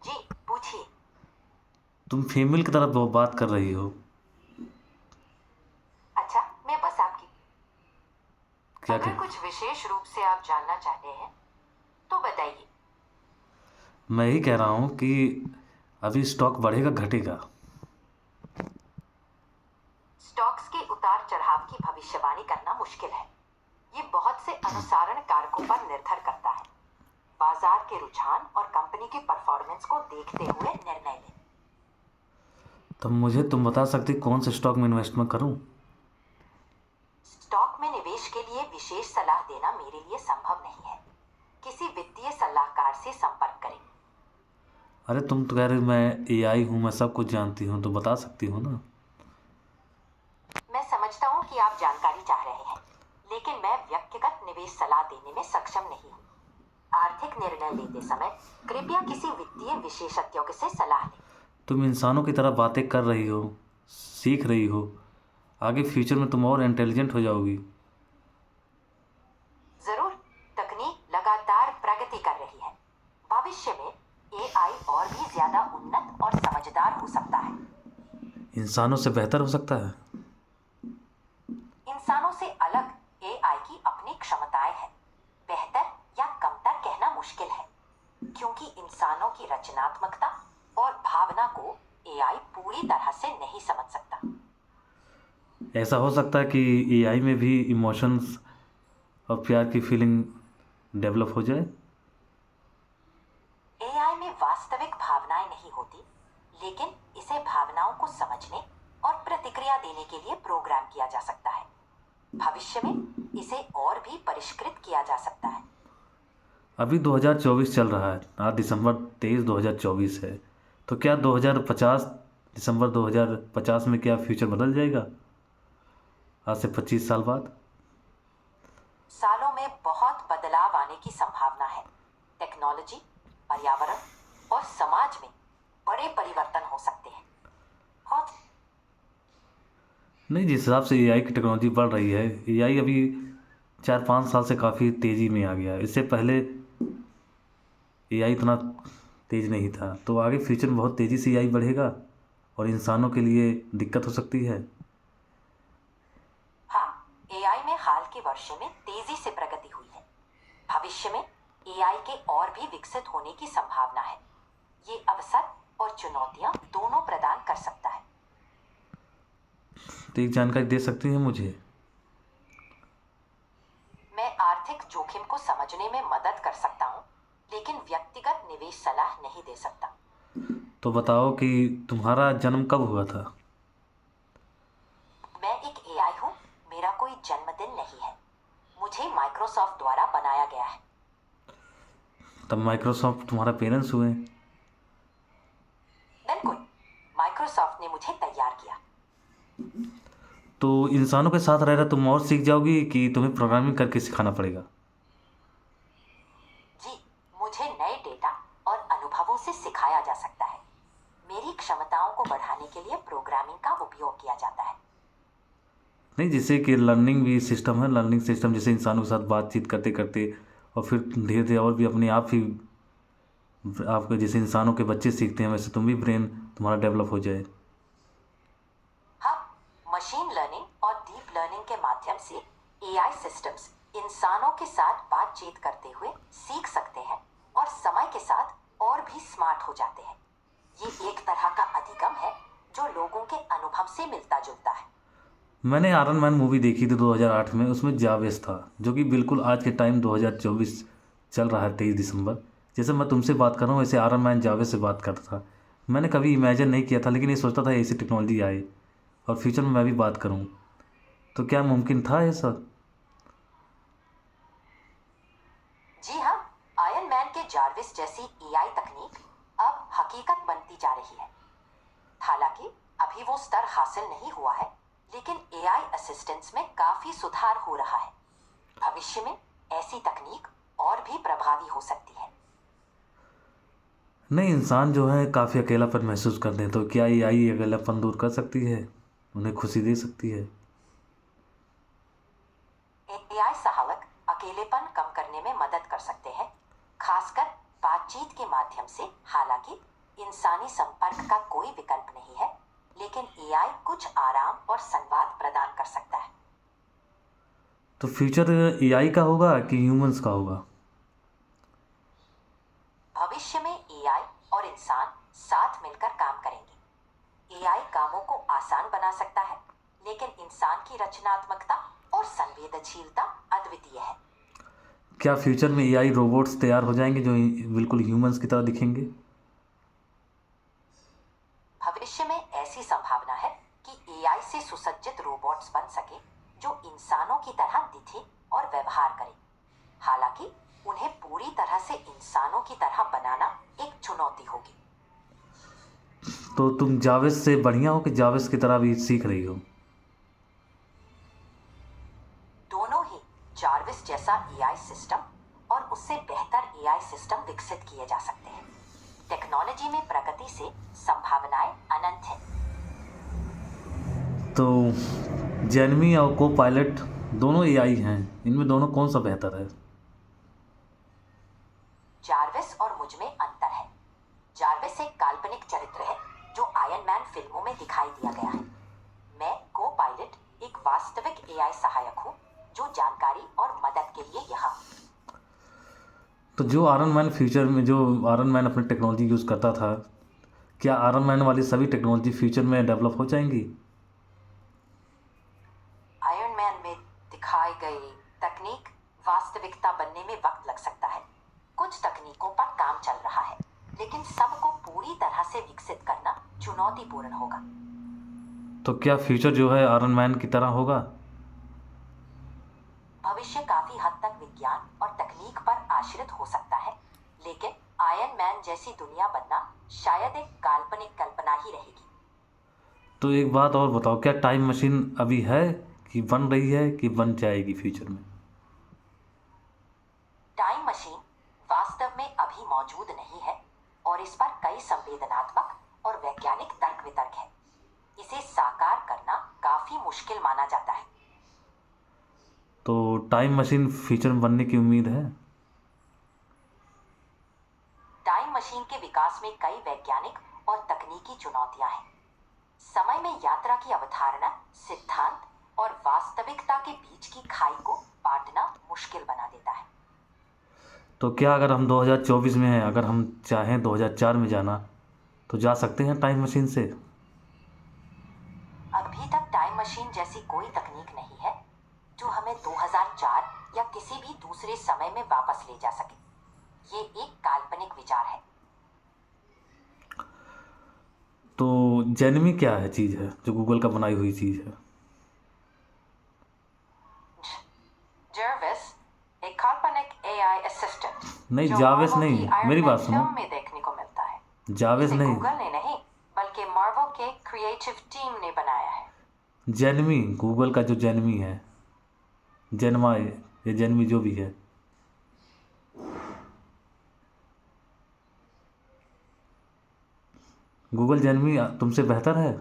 जी, पूछिए। तुम फीमेल की तरह बात कर रही हो। अच्छा, मैं बस आपकी। क्या अगर क्या? कुछ विशेष रूप से आप जानना चाहते हैं, तो बताइए। मैं ही कह रहा हूँ कि अभी स्टॉक बढ़ेगा घटेगा। स्टॉक्स के उतार चढ़ाव की भविष्यवाणी करना मुश्किल है। ये बहुत से अनुसारण कारकों पर निर्भर करता है। बाजार के रुझान और कंपनी की परफॉर्मेंस को देखते हुए निर्णय लें। तो मुझे तुम बता सकती कौन से स्टॉक में इन्वेस्टमेंट करूँ? स्टॉक में निवेश के लिए विशेष सलाह देना मेरे लिए संभव नहीं है। किसी वित्तीय सलाहकार से संपर्क करें। अरे तुम तो कह रहे हो मैं एआई हूँ, मैं सब कुछ जानती हूँ, तो बता सकती हो ना। मैं समझता हूँ कि आप जानकारी चाह रहे हैं, लेकिन मैं व्यक्तिगत निवेश सलाह देने में सक्षम नहीं हूँ। आर्थिक निर्णय लेते समय कृपया किसी वित्तीय विशेषज्ञ से सलाह लें। तुम इंसानों की तरह बातें कर रही हो, सीख रही हो। आगे फ्यूचर में तुम और इंटेलिजेंट हो जाओगी। जरूर। तकनीक लगातार प्रगति कर रही है। भविष्य में एआई और भी ज्यादा उन्नत और समझदार हो सकता है। इंसानों से बेहतर हो सकता है। इंसानों से अलग एआई की अपनी क्षमताएं हैं। बेहतर या कमतर कहना मुश्किल है, क्योंकि इंसानों की रचनात्मकता और भावना को एआई पूरी तरह से नहीं समझ सकता। ऐसा हो सकता है कि एआई में भी इमोशंस और प्यार की फीलिंग डेवलप हो जाए। एआई में वास्तविक भावनाएं नहीं होती, लेकिन इसे भावनाओं को समझने और प्रतिक्रिया देने के लिए प्रोग्राम किया जा सकता है। भविष्य में इसे और भी परिष्कृत किया जा सकता है। अभी 2024 चल रहा है, आज दिसंबर 23 2024 है। तो क्या 2050, दिसंबर 2050 में क्या फ्यूचर बदल जाएगा आज से 25 साल बाद? सालों में बहुत बदलाव आने की संभावना है। टेक्नोलॉजी, पर्यावरण और समाज में बड़े परिवर्तन हो सकते हैं। और नहीं, जिस हिसाब से एआई की टेक्नोलॉजी बढ़ रही है, एआई अभी 4-5 साल से काफ़ी तेज़ी में आ गया है। इससे पहले एआई इतना तेज़ नहीं था, तो आगे फ्यूचर में बहुत तेज़ी से एआई बढ़ेगा और इंसानों के लिए दिक्कत हो सकती है। हाँ, एआई में हाल के वर्षों में तेजी से प्रगति हुई है। भविष्य में एआई के और भी विकसित होने की संभावना है। ये अवसर और चुनौतियां दोनों प्रदान कर सकता है। तो एक जानकारी दे सकती हैं मुझे? मैं आर्थिक जोखिम को समझने में मदद कर सकता हूँ, लेकिन व्यक्तिगत निवेश सलाह नहीं दे सकता। तो बताओ कि तुम्हारा जन्म कब हुआ था? मैं एक एआई हूँ। मेरा कोई जन्मदिन नहीं है। मुझे माइक्रोसॉफ्ट द्वारा बनाया गया है। तब माइक्रोसॉफ्ट तुम्हारा पेरेंट्स हुए। बिल्कुल। माइक्रोसॉफ्ट ने मुझे तैयार किया। तो इंसानों के साथ रह रहे तुम और सीख जाओगी कि तुम्हें प्रोग्रामिंग करके सिखाना पड़ेगा? जी, मुझे नए डेटा और अनुभवों से सिखाया जा सकता है। मेरी क्षमताओं को बढ़ाने के लिए प्रोग्रामिंग का उपयोग किया जाता है। नहीं, जैसे कि लर्निंग भी सिस्टम है, लर्निंग सिस्टम जैसे इंसानों के साथ बातचीत करते करते और फिर धीरे धीरे और भी अपने आप ही आपके जैसे इंसानों के बच्चे सीखते हैं वैसे तुम भी ब्रेन तुम्हारा डेवलप हो जाए। हाँ, मशीन लर्निंग और डीप लर्निंग के माध्यम से एआई सिस्टम्स इंसानों के साथ बातचीत करते हुए सीख सकते हैं और समय के साथ और भी स्मार्ट हो जाते हैं। ये एक तरह का अधिगम है जो लोगों के अनुभव से मिलता जुलता है। मैंने आयरन मैन मूवी देखी थी 2008 में, उसमें जावेस था जो कि बिल्कुल आज के टाइम 2024 चल रहा है 23 दिसंबर। जैसे मैं तुमसे बात कर रहा हूँ वैसे आयरन मैन जावेस से बात करता था। मैंने कभी इमेजिन नहीं किया था, लेकिन ये सोचता था ऐसी टेक्नोलॉजी आए और फ्यूचर में मैं भी बात करूँ। तो क्या मुमकिन था ये सब? जी हाँ, आयरन मैन के जार्विस जैसी एआई तकनीक अब हकीकत बनती जा रही है। हालांकि अभी वो स्तर हासिल नहीं हुआ है, लेकिन एआई असिस्टेंस में काफी सुधार हो रहा है। भविष्य में ऐसी तकनीक और भी प्रभावी हो सकती है। नहीं, इंसान जो है काफ़ी अकेलापन महसूस करते हैं, तो क्या ये आई अकेलापन दूर कर सकती है, उन्हें खुशी दे सकती है? एआई सहायक अकेलेपन कम करने में मदद कर सकते हैं, खासकर बातचीत के माध्यम से। हालांकि इंसानी संपर्क का कोई विकल्प नहीं है, लेकिन एआई कुछ आराम और संवाद प्रदान कर सकता है। तो फ्यूचर एआई का होगा कि ह्यूमंस का होगा? भविष्य में एआई और इंसान साथ मिलकर काम करेंगे। एआई कामों को आसान बना सकता है, लेकिन इंसान की रचनात्मकता और संवेदनशीलता अद्वितीय है। क्या फ्यूचर में एआई रोबोट्स तैयार हो जाएंगे जो बिल्कुल ह्यूमंस की तरह दिखेंगे? भविष्य में ऐसी संभावना है कि एआई से सुसज्जित रोबोट्स बन सके जो इंसानों की तरह दिखे और व्यवहार करें। हालांकि उन्हें पूरी तरह से इंसानों की तरह बनाना एक चुनौती होगी। तो तुम जावेस से बढ़िया हो कि जावेस की तरह भी सीख रही हो? दोनों ही जार्विस जैसा एआई सिस्टम और उससे बेहतर एआई सिस्टम विकसित किए जा सकते हैं। टेक्नोलॉजी में प्रगति से संभावनाएं अनंत हैं। तो जेनमी और को पायलट दोनों एआई हैं, इनमें दोनों कौन सा बेहतर है? जार्विस और मुझ में अंतर है। जार्विस एक काल्पनिक चरित्र है जो आयरन मैन फिल्मों में दिखाई दिया गया है। मैं को पायलट एक वास्तविक एआई सहायक हूँ जो जानकारी और मदद के लिए यहाँ। तो जो आयरन मैन फ्यूचर में जो आयरन मैन अपनी टेक्नोलॉजी यूज़ करता था, क्या आयरन मैन वाली सभी टेक्नोलॉजी फ्यूचर में डेवलप हो जाएंगी? आयरन मैन में दिखाई गई तकनीक वास्तविकता बनने में वक्त लग सकता है। कुछ तकनीकों पर काम चल रहा है, लेकिन सबको पूरी तरह से विकसित करना चुनौतीपूर्ण होगा। तो क्या फ्यूचर जो है आयरन मैन की तरह होगा? भविष्य काफी हद तक विज्ञान और तकनीक पर आश्रित हो सकता है, लेकिन आयरन मैन जैसी दुनिया बनना शायद एक काल्पनिक कल्पना ही रहेगी। तो एक बात और बताओ, क्या टाइम मशीन अभी है कि बन रही है कि बन जाएगी फ्यूचर में? टाइम मशीन वास्तव में अभी मौजूद नहीं है और इस पर कई संवेदनात्मक और वैज्ञानिक तर्क वितर्क है। इसे साकार करना काफी मुश्किल माना जाता है। तो टाइम मशीन फ्यूचर में बनने की उम्मीद है? टाइम मशीन के विकास में कई वैज्ञानिक और तकनीकी चुनौतियां हैं। समय में यात्रा की अवधारणा, सिद्धांत और वास्तविकता के बीच की खाई को पाटना मुश्किल बना देता है। तो क्या अगर हम 2024 में हैं, अगर हम चाहें 2004 में जाना, तो जा सकते हैं टाइम मशीन से? अभी तक टाइम मशीन जैसी कोई तकनीक नहीं है जो हमें 2004 या किसी भी दूसरे समय में वापस ले जा सके। ये एक काल्पनिक विचार है। तो जेनमी क्या है चीज़ है जो गूगल का बनाई हुई चीज़ है? जर्विस एक काल्पनिक एआई असिस्टेंट नहीं, जो जावेस मार्वल नहीं, की आयरन मेरी मैन बात सुनो। फिल्म में देखने को मिलता है। जावेस इसे नहीं, गूगल ने नहीं बल्कि मार्वल के क्रिएटिव टीम ने बनाया है। जेनमी, गूगल का जो जेनमी है, जेनमा या जेनमी जो भी है। गूगल जेनमी तुमसे बेहतर है?